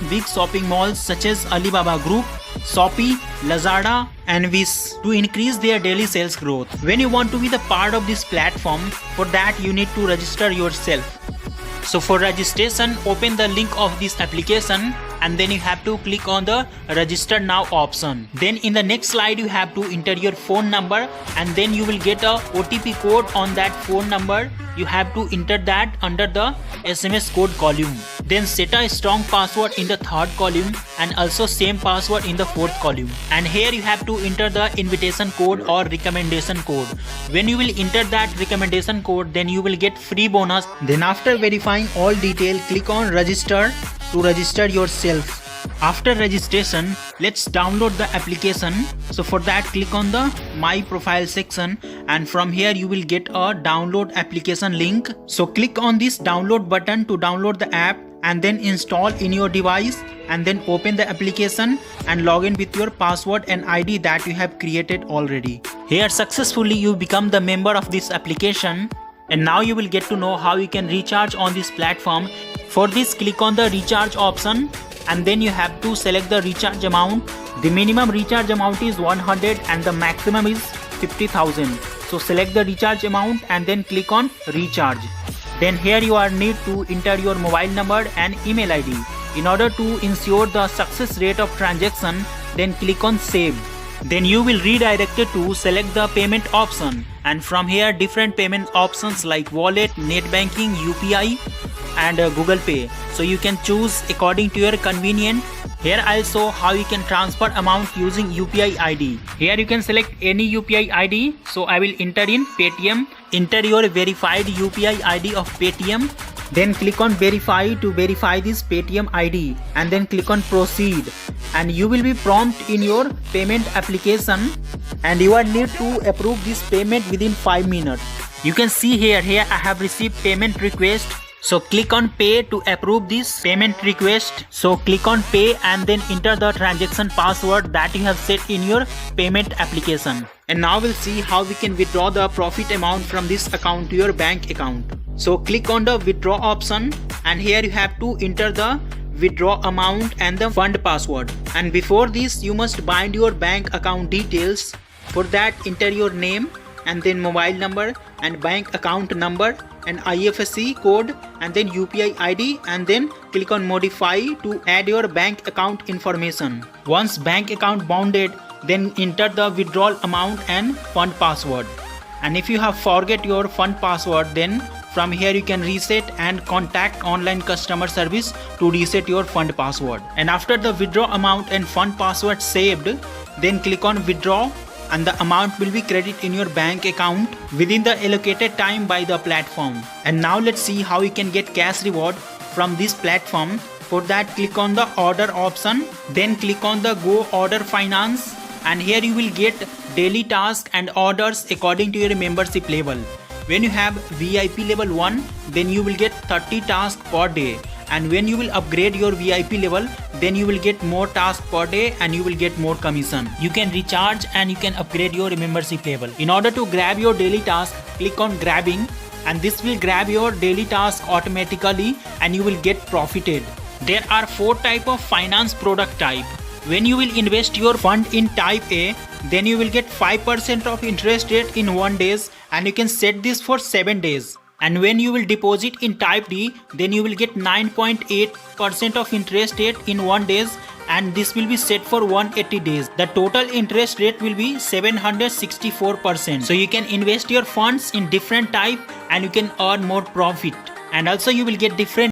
big shopping malls such as Alibaba Group, Shopee, Lazada and Wish to increase their daily sales growth. When you want to be the part of this platform, for that you need to register yourself. So for registration, open the link of this application and then you have to click on the register now option. Then in the next slide you have to enter your phone number and then you will get a OTP code on that phone number. You have to enter that under the SMS code column. Then set a strong password in the third column and also same password in the fourth column. And here you have to enter the invitation code or recommendation code. When you will enter that recommendation code, then you will get free bonus. Then after verifying all detail, click on register to register yourself. After registration, let's download the application. So for that, click on the My Profile section and from here you will get a download application link. So click on this download button to download the app and then install in your device and then open the application and log in with your password and ID that you have created already. Here successfully you become the member of this application and now you will get to know how you can recharge on this platform. For this, click on the recharge option and then you have to select the recharge amount. The minimum recharge amount is 100 and the maximum is 50,000. So select the recharge amount and then click on recharge. Then here you are need to enter your mobile number and email ID. In order to ensure the success rate of transaction, then click on save. Then you will redirected to select the payment option and from here different payment options like wallet, net banking, UPI and Google Pay. So you can choose according to your convenience. Here I'll show how you can transfer amount using UPI ID. Here you can select any UPI ID. So I will enter in Paytm. Enter your verified UPI ID of Paytm. Then click on verify to verify this Paytm ID and then click on proceed. And you will be prompt in your payment application and you are need to approve this payment within 5 minutes. You can see here I have received payment request. So click on pay to approve this payment request. So click on pay and then enter the transaction password that you have set in your payment application. And now we'll see how we can withdraw the profit amount from this account to your bank account. So click on the withdraw option and here you have to enter the withdraw amount and the fund password. And before this you must bind your bank account details. For that enter your name and then mobile number and bank account number and IFSC code and then UPI ID and then click on modify to add your bank account information. Once bank account bounded, then enter the withdrawal amount and fund password. And if you have forget your fund password, then from here you can reset and contact online customer service to reset your fund password. And after the withdraw amount and fund password saved, then click on withdraw and the amount will be credited in your bank account within the allocated time by the platform. And now let's see how you can get cash reward from this platform. For that, click on the order option, then click on the go order finance and here you will get daily tasks and orders according to your membership level. When you have VIP level 1, then you will get 30 tasks per day. And when you will upgrade your VIP level, then you will get more tasks per day and you will get more commission. You can recharge and you can upgrade your membership level. In order to grab your daily task, click on grabbing and this will grab your daily task automatically and you will get profited. There are 4 types of finance product type. When you will invest your fund in type A, then you will get 5% of interest rate in 1 day and you can set this for 7 days. And when you will deposit in type D, then you will get 9.8% of interest rate in 1 day and this will be set for 180 days. The total interest rate will be 764%. So you can invest your funds in different type and you can earn more profit. And also you will get different